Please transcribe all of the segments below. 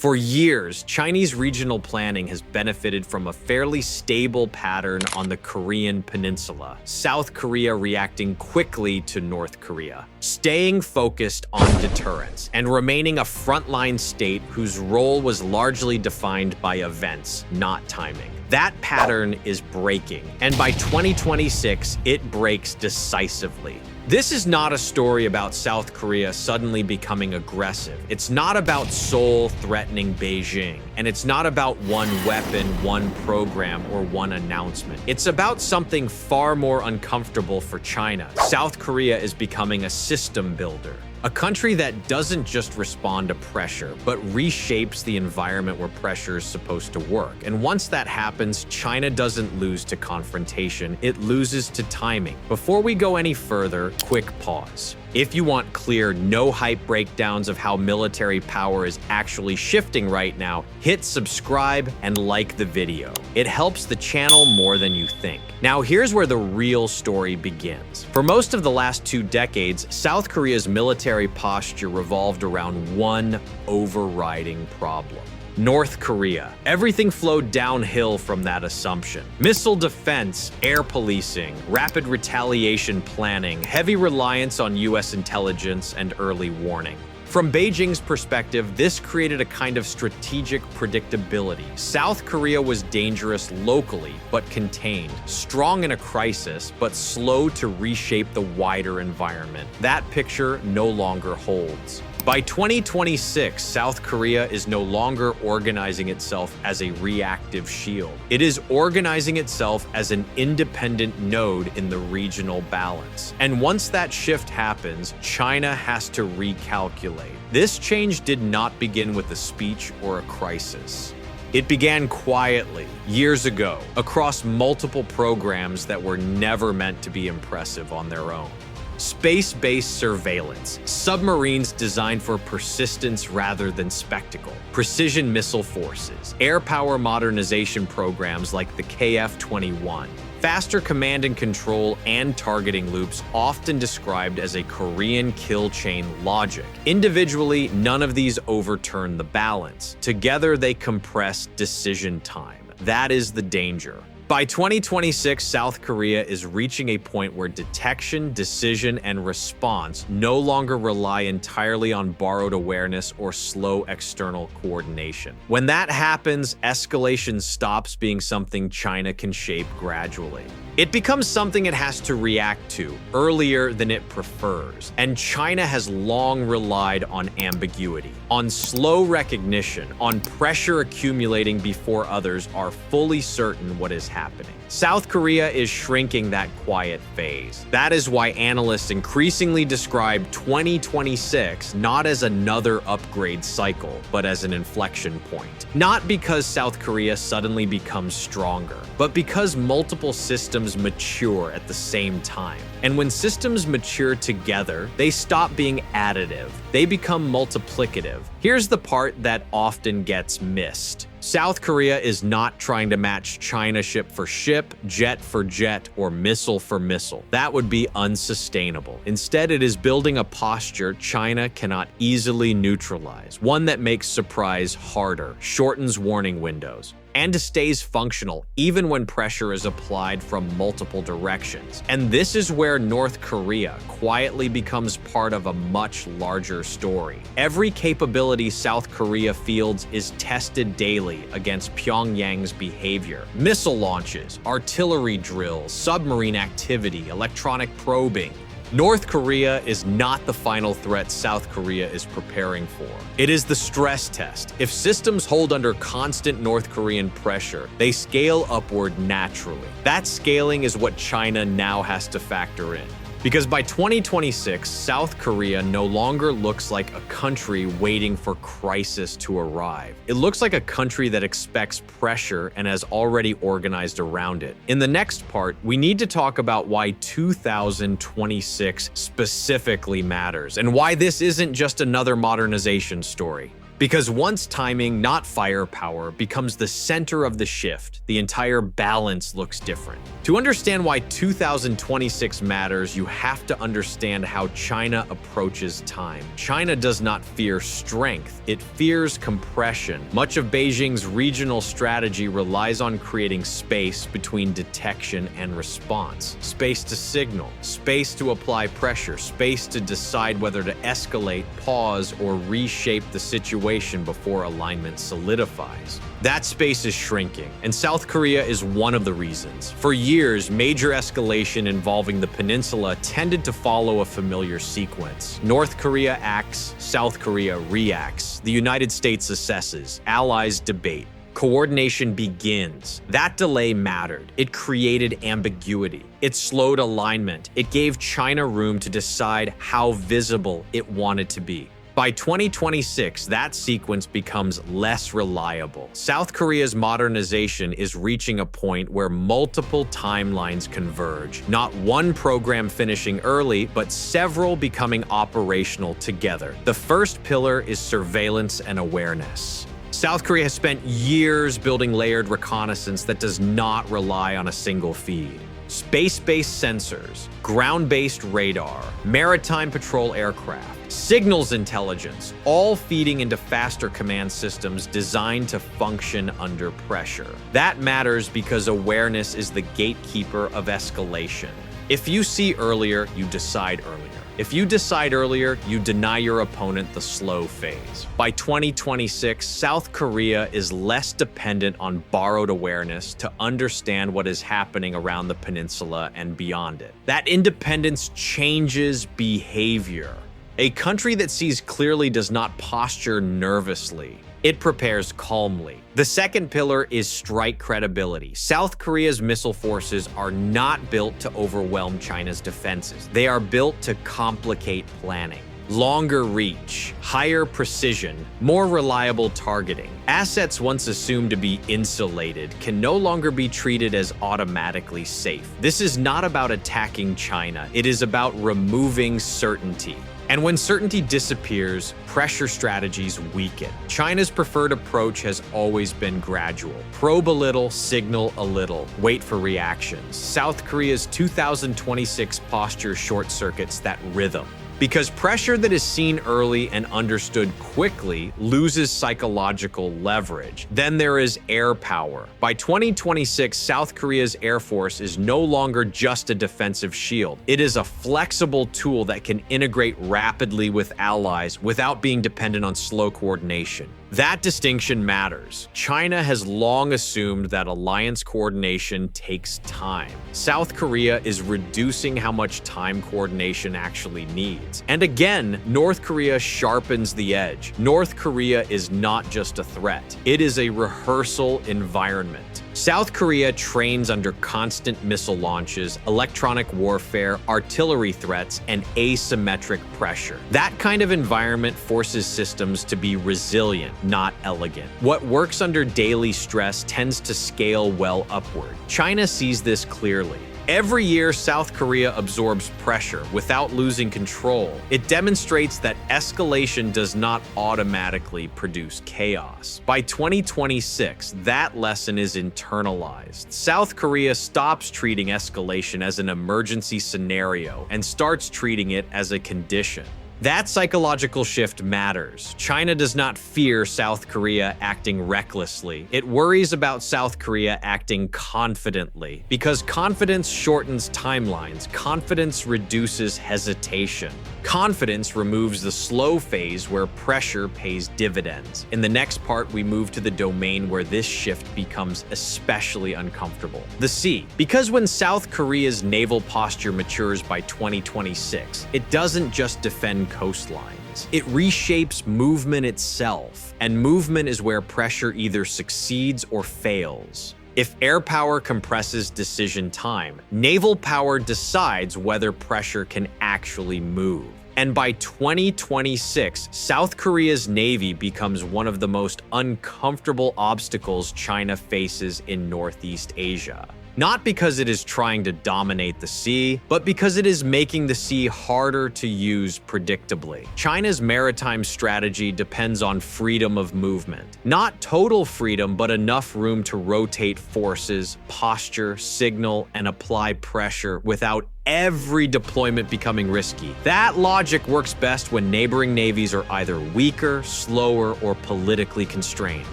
For years, Chinese regional planning has benefited from a fairly stable pattern on the Korean peninsula, South Korea reacting quickly to North Korea, staying focused on deterrence, and remaining a frontline state whose role was largely defined by events, not timing. That pattern is breaking, and by 2026, it breaks decisively. This is not a story about South Korea suddenly becoming aggressive. It's not about Seoul threatening Beijing, and it's not about one weapon, one program, or one announcement. It's about something far more uncomfortable for China. South Korea is becoming a system builder. A country that doesn't just respond to pressure, but reshapes the environment where pressure is supposed to work. And once that happens, China doesn't lose to confrontation, it loses to timing. Before we go any further, quick pause. If you want clear, no-hype breakdowns of how military power is actually shifting right now, hit subscribe and like the video. It helps the channel more than you think. Now here's where the real story begins. For most of the last 2 decades, South Korea's military posture revolved around one overriding problem: North Korea. Everything flowed downhill from that assumption. Missile defense, air policing, rapid retaliation planning, heavy reliance on US intelligence, and early warning. From Beijing's perspective, this created a kind of strategic predictability. South Korea was dangerous locally, but contained, strong in a crisis, but slow to reshape the wider environment. That picture no longer holds. By 2026, South Korea is no longer organizing itself as a reactive shield. It is organizing itself as an independent node in the regional balance. And once that shift happens, China has to recalculate. This change did not begin with a speech or a crisis. It began quietly, years ago, across multiple programs that were never meant to be impressive on their own. Space-based surveillance, submarines designed for persistence rather than spectacle, precision missile forces, air power modernization programs like the KF-21, faster command and control and targeting loops often described as a Korean kill chain logic. Individually, none of these overturn the balance. Together, they compress decision time. That is the danger. By 2026, South Korea is reaching a point where detection, decision, and response no longer rely entirely on borrowed awareness or slow external coordination. When that happens, escalation stops being something China can shape gradually. It becomes something it has to react to earlier than it prefers, and China has long relied on ambiguity, on slow recognition, on pressure accumulating before others are fully certain what is happening. South Korea is shrinking that quiet phase. That is why analysts increasingly describe 2026 not as another upgrade cycle, but as an inflection point. Not because South Korea suddenly becomes stronger, but because multiple systems mature at the same time. And when systems mature together, they stop being additive. They become multiplicative. Here's the part that often gets missed. South Korea is not trying to match China ship for ship, jet for jet, or missile for missile. That would be unsustainable. Instead, it is building a posture China cannot easily neutralize, one that makes surprise harder, shortens warning windows, and stays functional even when pressure is applied from multiple directions. And this is where North Korea quietly becomes part of a much larger story. Every capability South Korea fields is tested daily against Pyongyang's behavior. Missile launches, artillery drills, submarine activity, electronic probing. North Korea is not the final threat South Korea is preparing for. It is the stress test. If systems hold under constant North Korean pressure, they scale upward naturally. That scaling is what China now has to factor in. Because by 2026, South Korea no longer looks like a country waiting for crisis to arrive. It looks like a country that expects pressure and has already organized around it. In the next part, we need to talk about why 2026 specifically matters and why this isn't just another modernization story. Because once timing, not firepower, becomes the center of the shift, the entire balance looks different. To understand why 2026 matters, you have to understand how China approaches time. China does not fear strength, it fears compression. Much of Beijing's regional strategy relies on creating space between detection and response. Space to signal, space to apply pressure, space to decide whether to escalate, pause, or reshape the situation before alignment solidifies. That space is shrinking, and South Korea is one of the reasons. For years, major escalation involving the peninsula tended to follow a familiar sequence. North Korea acts, South Korea reacts. The United States assesses, allies debate. Coordination begins. That delay mattered. It created ambiguity. It slowed alignment. It gave China room to decide how visible it wanted to be. By 2026, that sequence becomes less reliable. South Korea's modernization is reaching a point where multiple timelines converge. Not one program finishing early, but several becoming operational together. The first pillar is surveillance and awareness. South Korea has spent years building layered reconnaissance that does not rely on a single feed. Space-based sensors, ground-based radar, maritime patrol aircraft, signals intelligence, all feeding into faster command systems designed to function under pressure. That matters because awareness is the gatekeeper of escalation. If you see earlier, you decide earlier. If you decide earlier, you deny your opponent the slow phase. By 2026, South Korea is less dependent on borrowed awareness to understand what is happening around the peninsula and beyond it. That independence changes behavior. A country that sees clearly does not posture nervously. It prepares calmly. The second pillar is strike credibility. South Korea's missile forces are not built to overwhelm China's defenses. They are built to complicate planning. Longer reach, higher precision, more reliable targeting. Assets once assumed to be insulated can no longer be treated as automatically safe. This is not about attacking China. It is about removing certainty. And when certainty disappears, pressure strategies weaken. China's preferred approach has always been gradual. Probe a little, signal a little, wait for reactions. South Korea's 2026 posture short-circuits that rhythm. Because pressure that is seen early and understood quickly loses psychological leverage. Then there is air power. By 2026, South Korea's Air Force is no longer just a defensive shield. It is a flexible tool that can integrate rapidly with allies without being dependent on slow coordination. That distinction matters. China has long assumed that alliance coordination takes time. South Korea is reducing how much time coordination actually needs. And again, North Korea sharpens the edge. North Korea is not just a threat. It is a rehearsal environment. South Korea trains under constant missile launches, electronic warfare, artillery threats, and asymmetric pressure. That kind of environment forces systems to be resilient, not elegant. What works under daily stress tends to scale well upward. China sees this clearly. Every year, South Korea absorbs pressure without losing control. It demonstrates that escalation does not automatically produce chaos. By 2026, that lesson is internalized. South Korea stops treating escalation as an emergency scenario and starts treating it as a condition. That psychological shift matters. China does not fear South Korea acting recklessly. It worries about South Korea acting confidently. Because confidence shortens timelines, confidence reduces hesitation. Confidence removes the slow phase where pressure pays dividends. In the next part, we move to the domain where this shift becomes especially uncomfortable: the sea. Because when South Korea's naval posture matures by 2026, it doesn't just defend coastlines. It reshapes movement itself, and movement is where pressure either succeeds or fails. If air power compresses decision time, naval power decides whether pressure can actually move. And by 2026, South Korea's navy becomes one of the most uncomfortable obstacles China faces in Northeast Asia. Not because it is trying to dominate the sea, but because it is making the sea harder to use predictably. China's maritime strategy depends on freedom of movement. Not total freedom, but enough room to rotate forces, posture, signal, and apply pressure without every deployment becoming risky. That logic works best when neighboring navies are either weaker, slower, or politically constrained.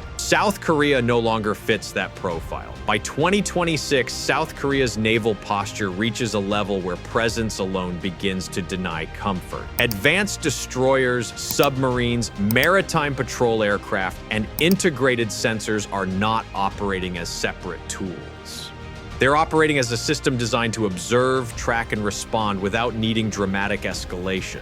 South Korea no longer fits that profile. By 2026, South Korea's naval posture reaches a level where presence alone begins to deny comfort. Advanced destroyers, submarines, maritime patrol aircraft, and integrated sensors are not operating as separate tools. They're operating as a system designed to observe, track, and respond without needing dramatic escalation.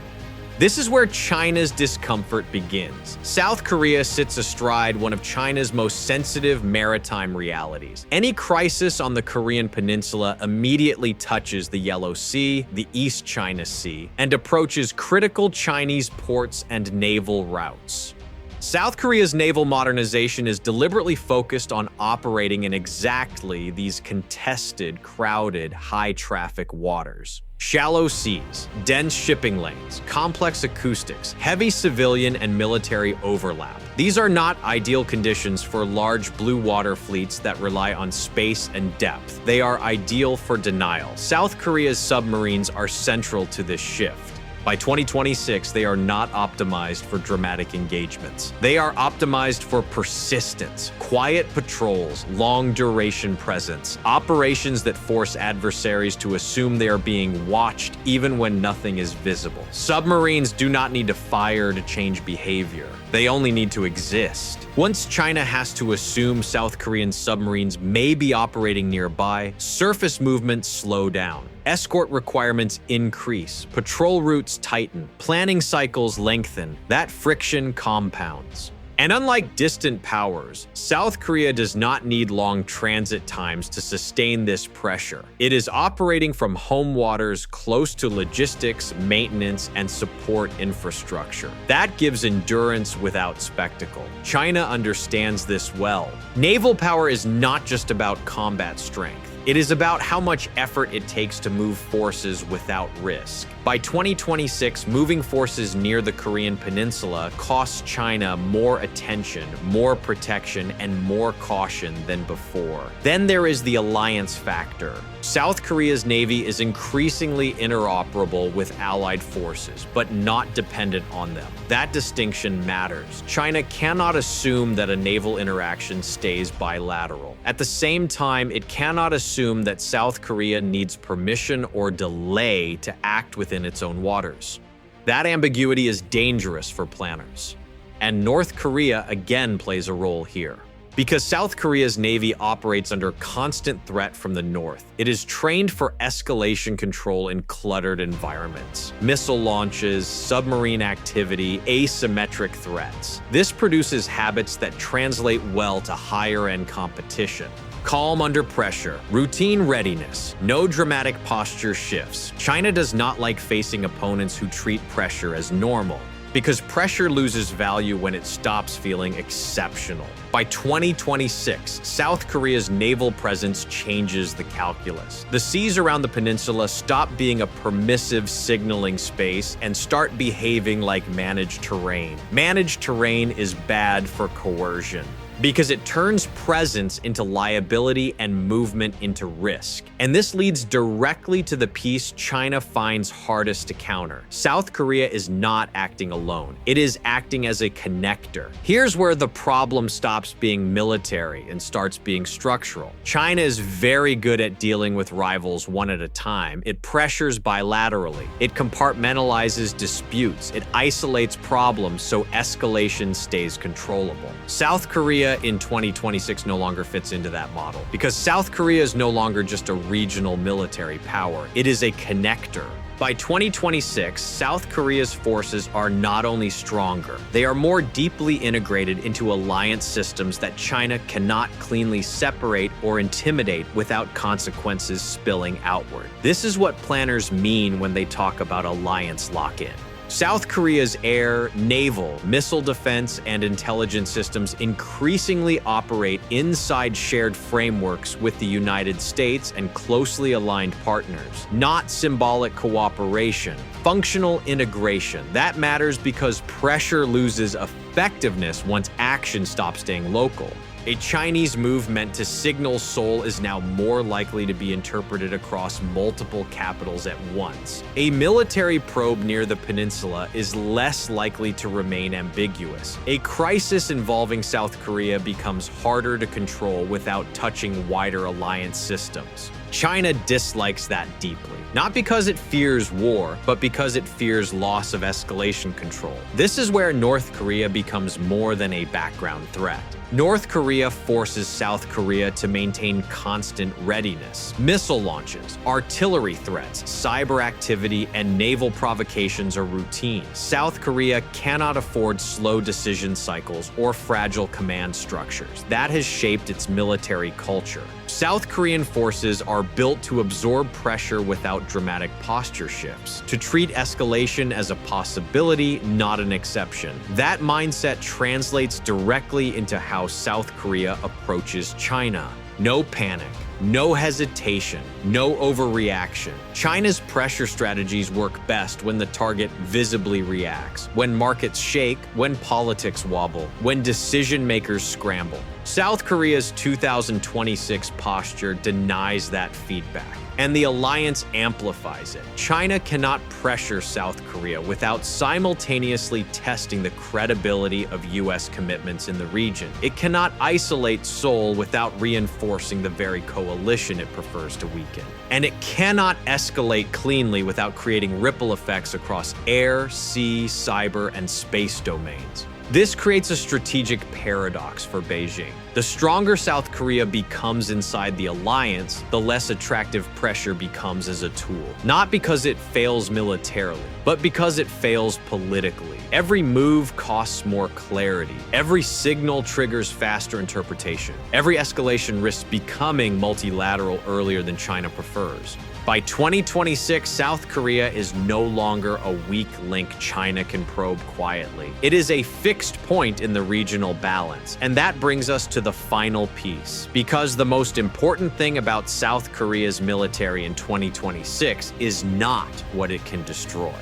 This is where China's discomfort begins. South Korea sits astride one of China's most sensitive maritime realities. Any crisis on the Korean peninsula immediately touches the Yellow Sea, the East China Sea, and approaches critical Chinese ports and naval routes. South Korea's naval modernization is deliberately focused on operating in exactly these contested, crowded, high-traffic waters. Shallow seas, dense shipping lanes, complex acoustics, heavy civilian and military overlap. These are not ideal conditions for large blue water fleets that rely on space and depth. They are ideal for denial. South Korea's submarines are central to this shift. By 2026, they are not optimized for dramatic engagements. They are optimized for persistence, quiet patrols, long-duration presence, operations that force adversaries to assume they are being watched even when nothing is visible. Submarines do not need to fire to change behavior. They only need to exist. Once China has to assume South Korean submarines may be operating nearby, surface movements slow down. Escort requirements increase, patrol routes tighten, planning cycles lengthen. That friction compounds. And unlike distant powers, South Korea does not need long transit times to sustain this pressure. It is operating from home waters close to logistics, maintenance, and support infrastructure. That gives endurance without spectacle. China understands this well. Naval power is not just about combat strength. It is about how much effort it takes to move forces without risk. By 2026, moving forces near the Korean peninsula costs China more attention, more protection, and more caution than before. Then there is the alliance factor. South Korea's navy is increasingly interoperable with allied forces, but not dependent on them. That distinction matters. China cannot assume that a naval interaction stays bilateral. At the same time, it cannot assume that South Korea needs permission or delay to act within its own waters. That ambiguity is dangerous for planners. And North Korea again plays a role here. Because South Korea's navy operates under constant threat from the north, it is trained for escalation control in cluttered environments. Missile launches, submarine activity, asymmetric threats. This produces habits that translate well to higher-end competition. Calm under pressure, routine readiness, no dramatic posture shifts. China does not like facing opponents who treat pressure as normal, because pressure loses value when it stops feeling exceptional. By 2026, South Korea's naval presence changes the calculus. The seas around the peninsula stop being a permissive signaling space and start behaving like managed terrain. Managed terrain is bad for coercion, because it turns presence into liability and movement into risk. And this leads directly to the piece China finds hardest to counter. South Korea is not acting alone. It is acting as a connector. Here's where the problem stops being military and starts being structural. China is very good at dealing with rivals one at a time. It pressures bilaterally. It compartmentalizes disputes. It isolates problems so escalation stays controllable. South Korea in 2026 no longer fits into that model, because South Korea is no longer just a regional military power. It is a connector. By 2026, South Korea's forces are not only stronger, they are more deeply integrated into alliance systems that China cannot cleanly separate or intimidate without consequences spilling outward. This is what planners mean when they talk about alliance lock-in. South Korea's air, naval, missile defense, and intelligence systems increasingly operate inside shared frameworks with the United States and closely aligned partners, not symbolic cooperation. Functional integration. That matters because pressure loses effectiveness once action stops staying local. A Chinese move meant to signal Seoul is now more likely to be interpreted across multiple capitals at once. A military probe near the peninsula is less likely to remain ambiguous. A crisis involving South Korea becomes harder to control without touching wider alliance systems. China dislikes that deeply, not because it fears war, but because it fears loss of escalation control. This is where North Korea becomes more than a background threat. North Korea forces South Korea to maintain constant readiness. Missile launches, artillery threats, cyber activity, and naval provocations are routine. South Korea cannot afford slow decision cycles or fragile command structures. That has shaped its military culture. South Korean forces are built to absorb pressure without dramatic posture shifts, to treat escalation as a possibility, not an exception. That mindset translates directly into how South Korea approaches China. No panic, no hesitation, no overreaction. China's pressure strategies work best when the target visibly reacts, when markets shake, when politics wobble, when decision makers scramble. South Korea's 2026 posture denies that feedback, and the alliance amplifies it. China cannot pressure South Korea without simultaneously testing the credibility of U.S. commitments in the region. It cannot isolate Seoul without reinforcing the very coalition it prefers to weaken. And it cannot escalate cleanly without creating ripple effects across air, sea, cyber, and space domains. This creates a strategic paradox for Beijing. The stronger South Korea becomes inside the alliance, the less attractive pressure becomes as a tool. Not because it fails militarily, but because it fails politically. Every move costs more clarity. Every signal triggers faster interpretation. Every escalation risks becoming multilateral earlier than China prefers. By 2026, South Korea is no longer a weak link China can probe quietly. It is a fixed point in the regional balance. And that brings us to the final piece. Because the most important thing about South Korea's military in 2026 is not what it can destroy.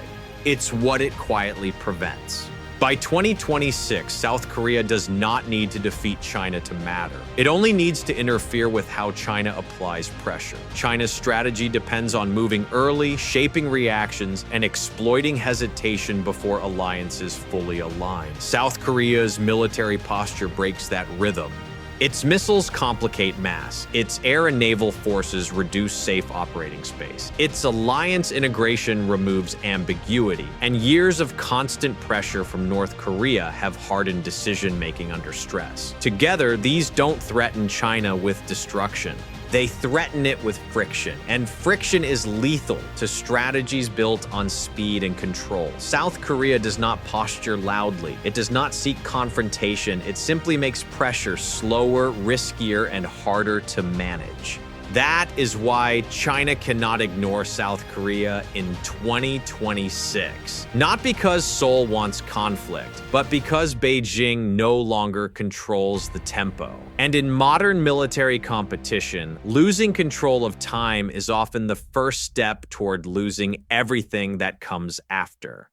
It's what it quietly prevents. By 2026, South Korea does not need to defeat China to matter. It only needs to interfere with how China applies pressure. China's strategy depends on moving early, shaping reactions, and exploiting hesitation before alliances fully align. South Korea's military posture breaks that rhythm. Its missiles complicate mass. Its air and naval forces reduce safe operating space. Its alliance integration removes ambiguity. And years of constant pressure from North Korea have hardened decision-making under stress. Together, these don't threaten China with destruction. They threaten it with friction, and friction is lethal to strategies built on speed and control. South Korea does not posture loudly. It does not seek confrontation. It simply makes pressure slower, riskier, and harder to manage. That is why China cannot ignore South Korea in 2026. Not because Seoul wants conflict, but because Beijing no longer controls the tempo. And in modern military competition, losing control of time is often the first step toward losing everything that comes after.